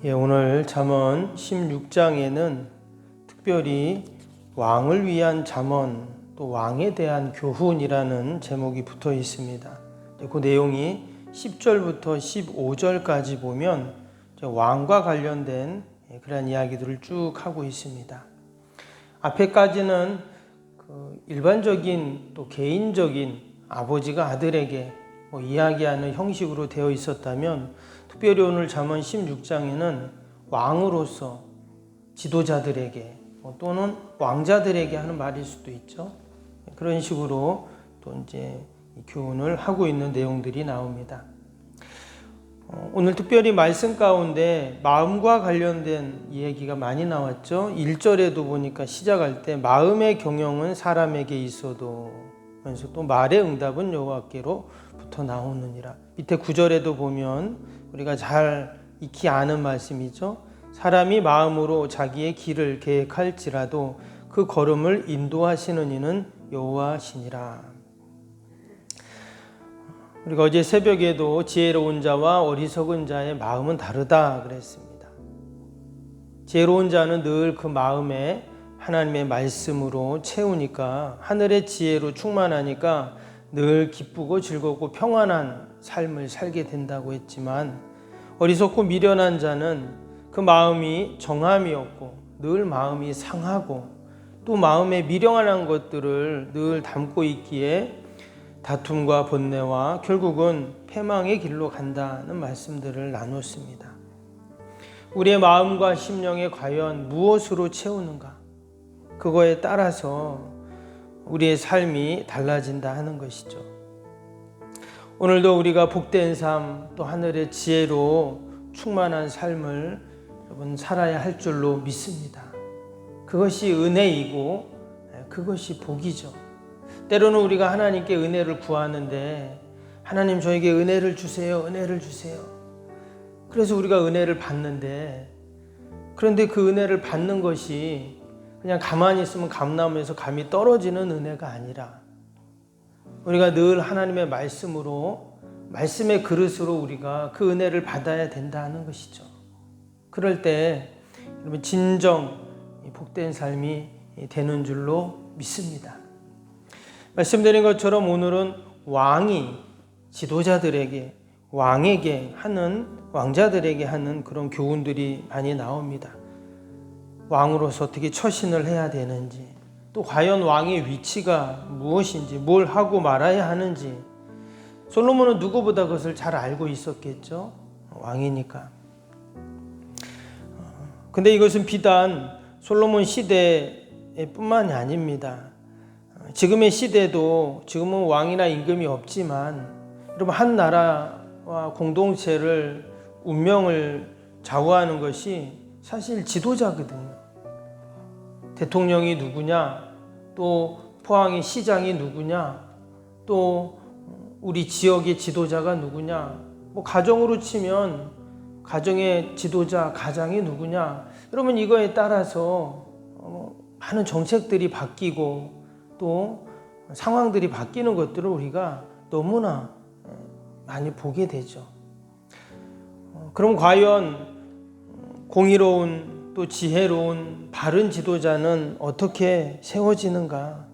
오늘 잠언 16장에는 특별히 왕을 위한 잠언, 또 왕에 대한 교훈이라는 제목이 붙어 있습니다. 그 내용이 10절부터 15절까지 보면 왕과 관련된 그런 이야기들을 쭉 하고 있습니다. 앞에까지는 일반적인 또 개인적인 아버지가 아들에게 이야기하는 형식으로 되어 있었다면, 특별히 오늘 잠언 16장에는 왕으로서 지도자들에게 또는 왕자들에게 하는 말일 수도 있죠. 그런 식으로 또 이제 교훈을 하고 있는 내용들이 나옵니다. 오늘 특별히 말씀 가운데 마음과 관련된 얘기가 많이 나왔죠. 1절에도 보니까 시작할 때 마음의 경영은 사람에게 있어도, 그래서 또 말의 응답은 여호와께로부터 나오느니라. 밑에 9절에도 보면 우리가 잘 익히 아는 말씀이죠. 사람이 마음으로 자기의 길을 계획할지라도 그 걸음을 인도하시는 이는 여호와시니라. 우리가 어제 새벽에도 지혜로운 자와 어리석은 자의 마음은 다르다 그랬습니다. 지혜로운 자는 늘 그 마음에 하나님의 말씀으로 채우니까, 하늘의 지혜로 충만하니까 늘 기쁘고 즐겁고 평안한 삶을 살게 된다고 했지만, 어리석고 미련한 자는 그 마음이 정함이 없고 늘 마음이 상하고 또 마음에 미련한 것들을 늘 담고 있기에 다툼과 번뇌와 결국은 패망의 길로 간다는 말씀들을 나눴습니다. 우리의 마음과 심령에 과연 무엇으로 채우는가? 그거에 따라서 우리의 삶이 달라진다 하는 것이죠. 오늘도 우리가 복된 삶, 또 하늘의 지혜로 충만한 삶을 여러분 살아야 할 줄로 믿습니다. 그것이 은혜이고 그것이 복이죠. 때로는 우리가 하나님께 은혜를 구하는데, 하나님 저에게 은혜를 주세요, 은혜를 주세요. 그래서 우리가 은혜를 받는데, 그런데 그 은혜를 받는 것이 그냥 가만히 있으면 감나무에서 감이 떨어지는 은혜가 아니라, 우리가 늘 하나님의 말씀으로, 말씀의 그릇으로 우리가 그 은혜를 받아야 된다는 것이죠. 그럴 때 여러분 진정 복된 삶이 되는 줄로 믿습니다. 말씀드린 것처럼 오늘은 왕이 지도자들에게, 왕에게 하는, 왕자들에게 하는 그런 교훈들이 많이 나옵니다. 왕으로서 어떻게 처신을 해야 되는지, 또 과연 왕의 위치가 무엇인지, 뭘 하고 말아야 하는지. 솔로몬은 누구보다 그것을 잘 알고 있었겠죠. 왕이니까. 근데 이것은 비단 솔로몬 시대뿐만이 아닙니다. 지금의 시대도, 지금은 왕이나 임금이 없지만 여러분, 한 나라와 공동체를, 운명을 좌우하는 것이 사실 지도자거든요. 대통령이 누구냐, 또 포항의 시장이 누구냐, 또 우리 지역의 지도자가 누구냐, 가정으로 치면 가정의 지도자, 가장이 누구냐. 여러분, 이거에 따라서 많은 정책들이 바뀌고 또 상황들이 바뀌는 것들을 우리가 너무나 많이 보게 되죠. 그럼 과연 공의로운, 또 지혜로운 바른 지도자는 어떻게 세워지는가?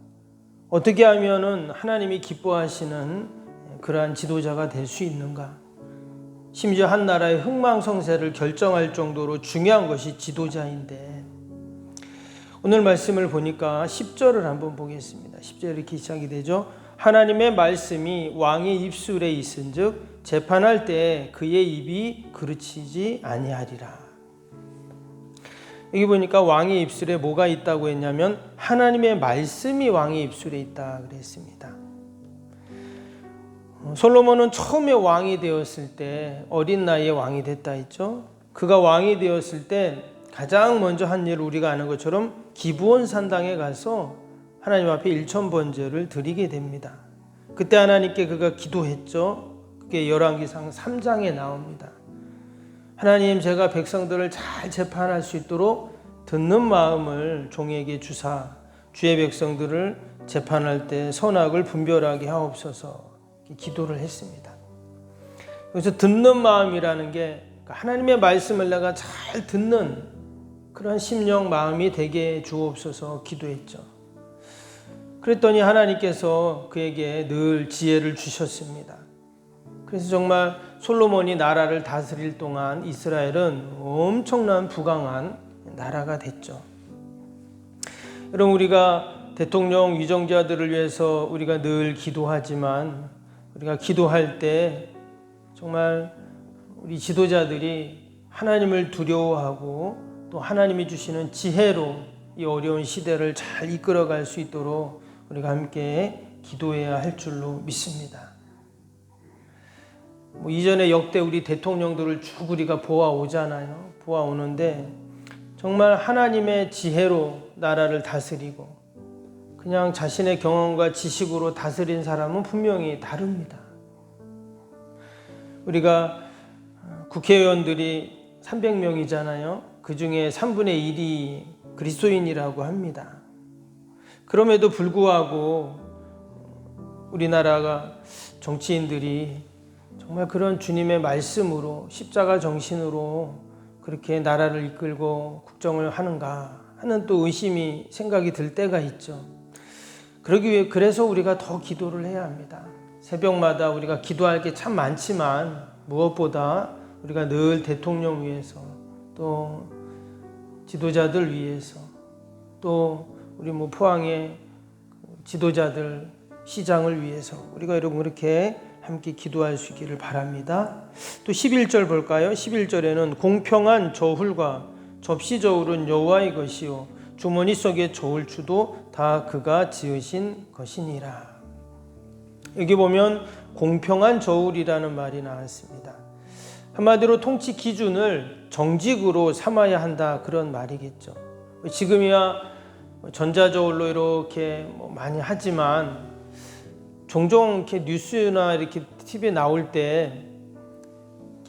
어떻게 하면은 하나님이 기뻐하시는 그러한 지도자가 될 수 있는가? 심지어 한 나라의 흥망성쇠를 결정할 정도로 중요한 것이 지도자인데, 오늘 말씀을 보니까 10절을 한번 보겠습니다. 10절 이렇게 시작이 되죠. 하나님의 말씀이 왕의 입술에 있은즉 재판할 때 그의 입이 그르치지 아니하리라. 여기 보니까 왕의 입술에 뭐가 있다고 했냐면 하나님의 말씀이 왕의 입술에 있다 그랬습니다. 솔로몬은 처음에 왕이 되었을 때 어린 나이에 왕이 됐다 했죠. 그가 왕이 되었을 때 가장 먼저 한 일을 우리가 아는 것처럼 기브온 산당에 가서 하나님 앞에 일천번제를 드리게 됩니다. 그때 하나님께 그가 기도했죠. 그게 열왕기상 3장에 나옵니다. 하나님, 제가 백성들을 잘 재판할 수 있도록 듣는 마음을 종에게 주사 주의 백성들을 재판할 때 선악을 분별하게 하옵소서, 기도를 했습니다. 그래서 듣는 마음이라는 게 하나님의 말씀을 내가 잘 듣는 그런 심령 마음이 되게 주옵소서 기도했죠. 그랬더니 하나님께서 그에게 늘 지혜를 주셨습니다. 그래서 정말 솔로몬이 나라를 다스릴 동안 이스라엘은 엄청난 부강한 나라가 됐죠. 여러분, 우리가 대통령 위정자들을 위해서 우리가 늘 기도하지만 우리가 기도할 때 정말 우리 지도자들이 하나님을 두려워하고 또 하나님이 주시는 지혜로 이 어려운 시대를 잘 이끌어갈 수 있도록 우리가 함께 기도해야 할 줄로 믿습니다. 이전에 역대 우리 대통령들을 쭉 우리가 보아오잖아요. 보아오는데 정말 하나님의 지혜로 나라를 다스리고 그냥 자신의 경험과 지식으로 다스린 사람은 분명히 다릅니다. 우리가 국회의원들이 300명이잖아요. 그 중에 3분의 1이 그리스도인이라고 합니다. 그럼에도 불구하고 우리나라가 정치인들이 정말 그런 주님의 말씀으로 십자가 정신으로 그렇게 나라를 이끌고 국정을 하는가 하는 또 의심이 생각이 들 때가 있죠. 그러기 위해 그래서 우리가 더 기도를 해야 합니다. 새벽마다 우리가 기도할 게 참 많지만 무엇보다 우리가 늘 대통령 위해서 또 지도자들 위해서 또 우리 포항의 지도자들 시장을 위해서 우리가 여러분 그렇게 함께 기도할 수 있기를 바랍니다. 또 11절 볼까요? 11절에는 공평한 저울과 접시 저울은 여호와의 것이요 주머니 속의 저울추도 다 그가 지으신 것이니라. 여기 보면 공평한 저울이라는 말이 나왔습니다. 한마디로 통치 기준을 정직으로 삼아야 한다 그런 말이겠죠. 지금이야 전자저울로 이렇게 많이 하지만 종종 이렇게 뉴스나 이렇게 TV에 나올 때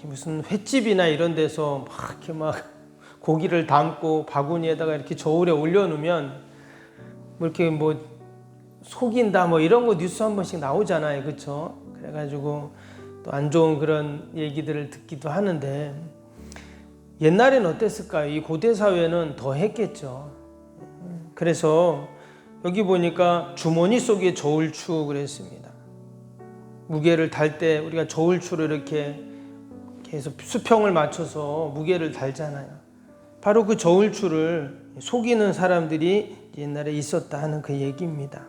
무슨 횟집이나 이런 데서 막 고기를 담고 바구니에다가 이렇게 저울에 올려놓으면 이렇게 속인다 이런 거 뉴스 한 번씩 나오잖아요, 그렇죠? 그래가지고 또 안 좋은 그런 얘기들을 듣기도 하는데 옛날엔 어땠을까요? 이 고대 사회는 더 했겠죠. 그래서 여기 보니까 주머니 속에 저울추 그랬습니다. 무게를 달 때 우리가 저울추를 이렇게 계속 수평을 맞춰서 무게를 달잖아요. 바로 그 저울추를 속이는 사람들이 옛날에 있었다 하는 그 얘기입니다.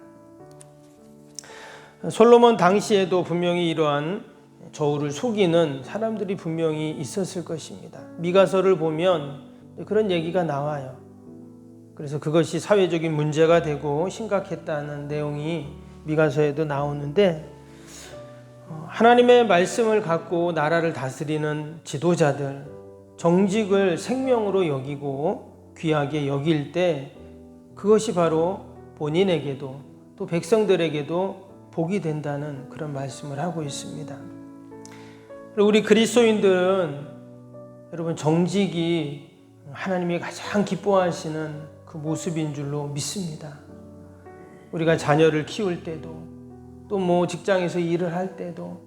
솔로몬 당시에도 분명히 이러한 저울을 속이는 사람들이 분명히 있었을 것입니다. 미가서를 보면 그런 얘기가 나와요. 그래서 그것이 사회적인 문제가 되고 심각했다는 내용이 미가서에도 나오는데 하나님의 말씀을 갖고 나라를 다스리는 지도자들, 정직을 생명으로 여기고 귀하게 여길 때 그것이 바로 본인에게도 또 백성들에게도 복이 된다는 그런 말씀을 하고 있습니다. 우리 그리스도인들은 여러분 정직이 하나님이 가장 기뻐하시는 그 모습인 줄로 믿습니다. 우리가 자녀를 키울 때도 또 직장에서 일을 할 때도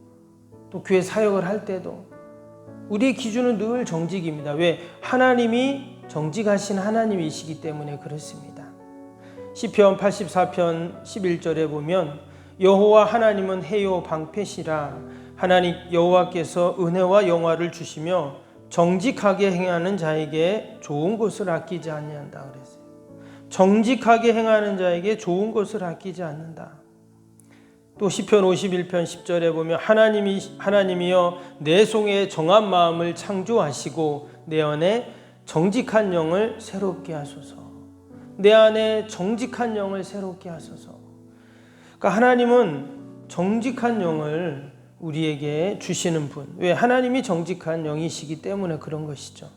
또 교회 사역을 할 때도 우리의 기준은 늘 정직입니다. 왜? 하나님이 정직하신 하나님이시기 때문에 그렇습니다. 시편 84편 11절에 보면 여호와 하나님은 해요 방패시라 하나님 여호와께서 은혜와 영화를 주시며 정직하게 행하는 자에게 좋은 것을 아끼지 아니한다 그랬어요. 정직하게 행하는 자에게 좋은 것을 아끼지 않는다. 또 시편 51편 10절에 보면 하나님이여 내 속에 정한 마음을 창조하시고 내 안에 정직한 영을 새롭게 하소서. 내 안에 정직한 영을 새롭게 하소서. 그러니까 하나님은 정직한 영을 우리에게 주시는 분. 왜? 하나님이 정직한 영이시기 때문에 그런 것이죠.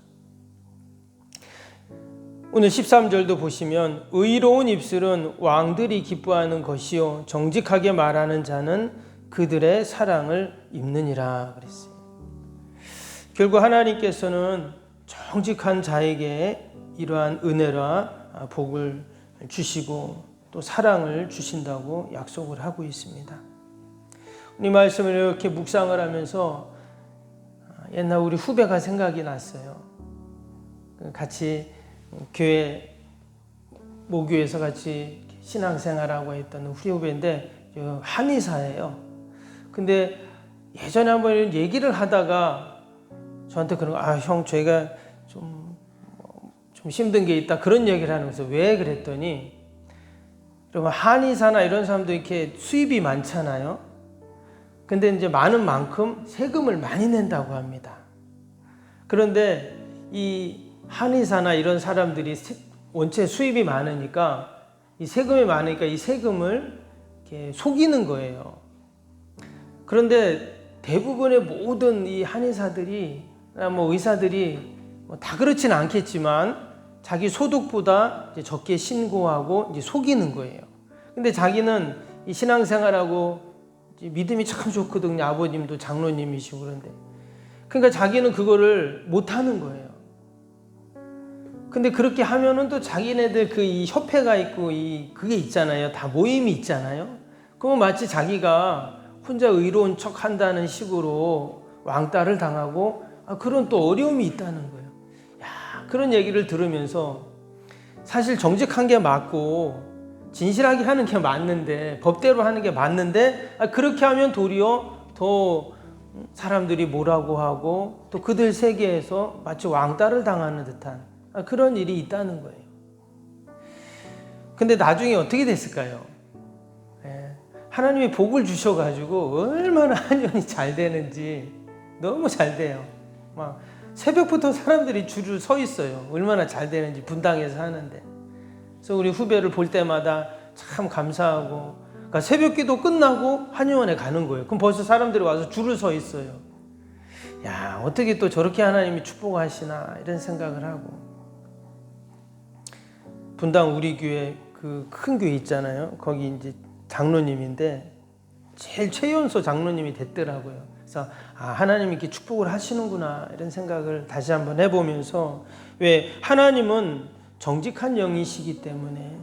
오늘 13절도 보시면 의로운 입술은 왕들이 기뻐하는 것이요 정직하게 말하는 자는 그들의 사랑을 입느니라 그랬어요. 결국 하나님께서는 정직한 자에게 이러한 은혜와 복을 주시고 또 사랑을 주신다고 약속을 하고 있습니다. 이 말씀을 이렇게 묵상을 하면서 옛날 우리 후배가 생각이 났어요. 같이 교회 모교에서 같이 신앙생활하고 했던 우리 후배인데 한의사예요. 근데 예전에 한번 얘기를 하다가 저한테 그런 거, 형 저희가 좀 힘든 게 있다 그런 얘기를 하면서 왜 그랬더니, 그러면 한의사나 이런 사람도 이렇게 수입이 많잖아요. 근데 이제 많은 만큼 세금을 많이 낸다고 합니다. 그런데 이 한의사나 이런 사람들이 원체 수입이 많으니까 이 세금이 많으니까 이 세금을 이렇게 속이는 거예요. 그런데 대부분의 모든 이 한의사들이 뭐 의사들이 다 그렇지는 않겠지만 자기 소득보다 이제 적게 신고하고 이제 속이는 거예요. 근데 자기는 이 신앙생활하고 믿음이 참 좋거든요. 아버님도 장로님이시고 그런데. 그러니까 자기는 그거를 못 하는 거예요. 근데 그렇게 하면은 또 자기네들 그 이 협회가 있고 그게 있잖아요. 다 모임이 있잖아요. 그러면 마치 자기가 혼자 의로운 척 한다는 식으로 왕따를 당하고 그런 또 어려움이 있다는 거예요. 그런 얘기를 들으면서 사실 정직한 게 맞고 진실하게 하는 게 맞는데, 법대로 하는 게 맞는데 그렇게 하면 도리어 더 사람들이 뭐라고 하고 또 그들 세계에서 마치 왕따를 당하는 듯한 그런 일이 있다는 거예요. 근데 나중에 어떻게 됐을까요? 하나님이 복을 주셔가지고 얼마나 한연이 잘 되는지 너무 잘 돼요. 막 새벽부터 사람들이 줄을 서 있어요. 얼마나 잘 되는지 분당에서 하는데. 그래서 우리 후배를 볼 때마다 참 감사하고, 그러니까 새벽 기도 끝나고 한의원에 가는 거예요. 그럼 벌써 사람들이 와서 줄을 서 있어요. 야, 어떻게 또 저렇게 하나님이 축복하시나 이런 생각을 하고. 분당 우리 교회 그 큰 교회 있잖아요. 거기 이제 장로님인데 제일 최연소 장로님이 됐더라고요. 그래서 하나님이 이렇게 축복을 하시는구나 이런 생각을 다시 한번 해보면서, 왜 하나님은 정직한 영이시기 때문에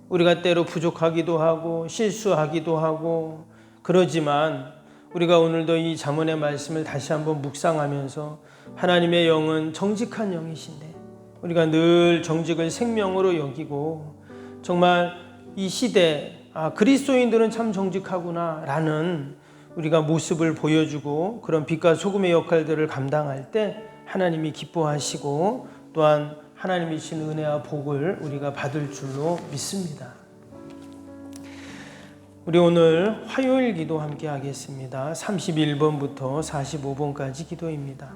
우리가 때로 부족하기도 하고 실수하기도 하고 그러지만, 우리가 오늘도 이 잠언의 말씀을 다시 한번 묵상하면서 하나님의 영은 정직한 영이신데 우리가 늘 정직을 생명으로 여기고, 정말 이 시대 그리스도인들은 참 정직하구나 라는 우리가 모습을 보여주고 그런 빛과 소금의 역할들을 감당할 때 하나님이 기뻐하시고 또한 하나님이 주신 은혜와 복을 우리가 받을 줄로 믿습니다. 우리 오늘 화요일 기도 함께 하겠습니다. 31번부터 45번까지 기도입니다.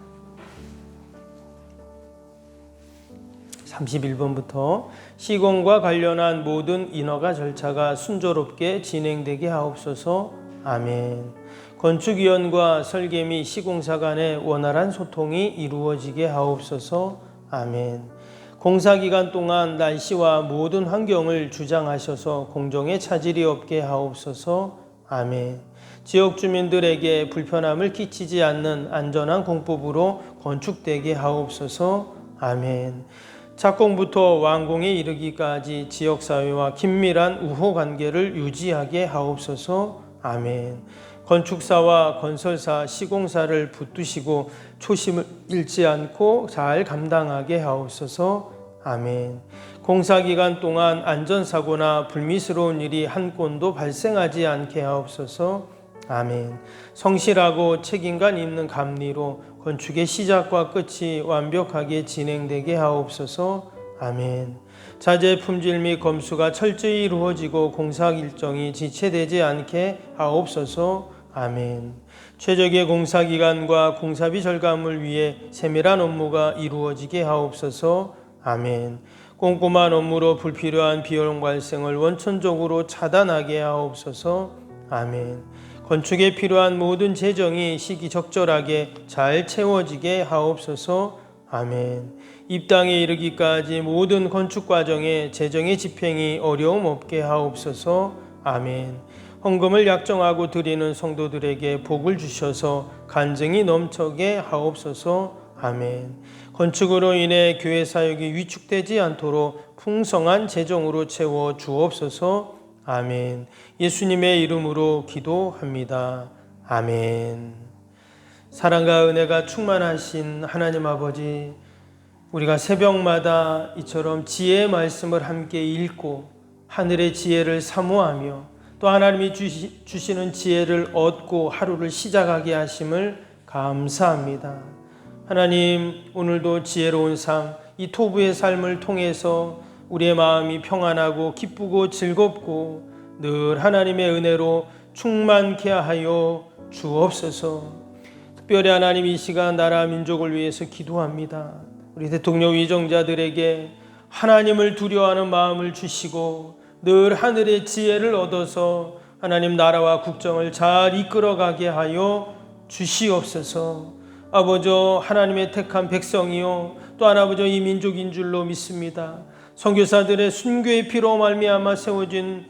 31번부터 시공과 관련한 모든 인허가 절차가 순조롭게 진행되게 하옵소서. 아멘. 건축위원과 설계 및 시공사 간의 원활한 소통이 이루어지게 하옵소서. 아멘. 공사기간 동안 날씨와 모든 환경을 주장하셔서 공정에 차질이 없게 하옵소서. 아멘. 지역 주민들에게 불편함을 끼치지 않는 안전한 공법으로 건축되게 하옵소서. 아멘. 착공부터 완공에 이르기까지 지역사회와 긴밀한 우호관계를 유지하게 하옵소서. 아멘. 건축사와 건설사, 시공사를 붙드시고 초심을 잃지 않고 잘 감당하게 하옵소서. 아멘. 공사기간 동안 안전사고나 불미스러운 일이 한 건도 발생하지 않게 하옵소서. 아멘. 성실하고 책임감 있는 감리로 건축의 시작과 끝이 완벽하게 진행되게 하옵소서. 아멘. 자재 품질 및 검수가 철저히 이루어지고 공사 일정이 지체되지 않게 하옵소서. 아멘. 최적의 공사기간과 공사비 절감을 위해 세밀한 업무가 이루어지게 하옵소서. 아멘. 꼼꼼한 업무로 불필요한 비용 발생을 원천적으로 차단하게 하옵소서. 아멘. 건축에 필요한 모든 재정이 시기적절하게 잘 채워지게 하옵소서. 아멘. 입당에 이르기까지 모든 건축 과정에 재정의 집행이 어려움 없게 하옵소서. 아멘. 헌금을 약정하고 드리는 성도들에게 복을 주셔서 간증이 넘쳐게 하옵소서. 아멘. 건축으로 인해 교회 사역이 위축되지 않도록 풍성한 재정으로 채워 주옵소서. 아멘. 예수님의 이름으로 기도합니다. 아멘. 사랑과 은혜가 충만하신 하나님 아버지, 우리가 새벽마다 이처럼 지혜의 말씀을 함께 읽고 하늘의 지혜를 사모하며 또 하나님이 주시는 지혜를 얻고 하루를 시작하게 하심을 감사합니다. 하나님, 오늘도 지혜로운 삶, 이 토부의 삶을 통해서 우리의 마음이 평안하고 기쁘고 즐겁고 늘 하나님의 은혜로 충만케 하여 주옵소서. 특별히 하나님, 이 시간 나라 민족을 위해서 기도합니다. 우리 대통령 위정자들에게 하나님을 두려워하는 마음을 주시고 늘 하늘의 지혜를 얻어서 하나님 나라와 국정을 잘 이끌어가게 하여 주시옵소서. 아버지, 하나님의 택한 백성이요 또한 아버지 이 민족인 줄로 믿습니다. 선교사들의 순교의 피로 말미암아 세워진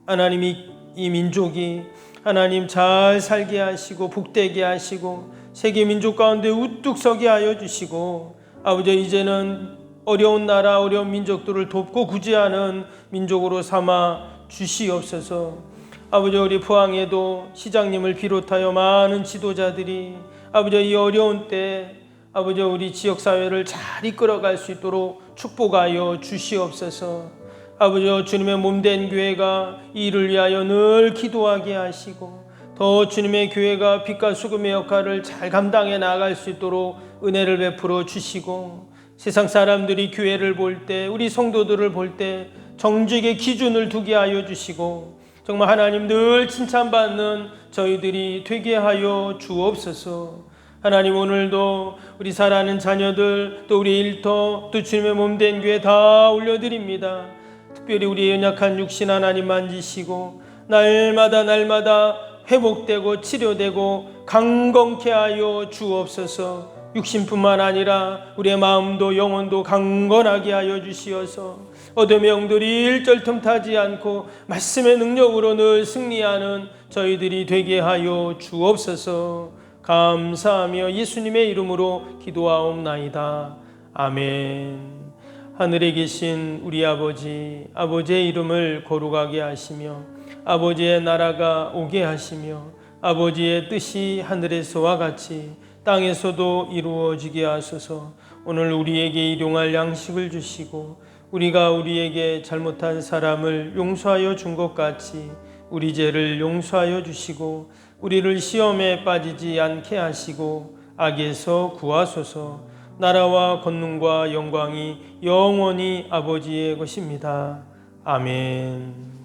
하나님이 이 민족이 하나님 잘 살게 하시고 복되게 하시고 세계 민족 가운데 우뚝 서게 하여 주시고 아버지, 이제는 어려운 나라 어려운 민족들을 돕고 구제하는 민족으로 삼아 주시옵소서. 아버지, 우리 포항에도 시장님을 비롯하여 많은 지도자들이 아버지 이 어려운 때 아버지 우리 지역사회를 잘 이끌어갈 수 있도록 축복하여 주시옵소서. 아버지, 주님의 몸된 교회가 이 일을 위하여 늘 기도하게 하시고 더 주님의 교회가 빛과 수금의 역할을 잘 감당해 나갈 수 있도록 은혜를 베풀어 주시고 세상 사람들이 교회를 볼 때 우리 성도들을 볼 때 정직의 기준을 두게 하여 주시고 정말 하나님 늘 칭찬받는 저희들이 되게 하여 주옵소서. 하나님, 오늘도 우리 사랑하는 자녀들 또 우리 일터 또 주님의 몸된 교회 다 올려드립니다. 특별히 우리의 연약한 육신 하나님 만지시고 날마다 회복되고 치료되고 강건케 하여 주옵소서. 육신뿐만 아니라 우리의 마음도 영혼도 강건하게 하여 주시어서 어둠의 영들이 일절 틈타지 않고 말씀의 능력으로 늘 승리하는 저희들이 되게 하여 주옵소서. 감사하며 예수님의 이름으로 기도하옵나이다. 아멘. 하늘에 계신 우리 아버지, 아버지의 이름을 거룩하게 하시며 아버지의 나라가 오게 하시며 아버지의 뜻이 하늘에서와 같이 땅에서도 이루어지게 하소서. 오늘 우리에게 일용할 양식을 주시고 우리가 우리에게 잘못한 사람을 용서하여 준 것 같이 우리 죄를 용서하여 주시고 우리를 시험에 빠지지 않게 하시고 악에서 구하소서. 나라와 권능과 영광이 영원히 아버지의 것입니다. 아멘.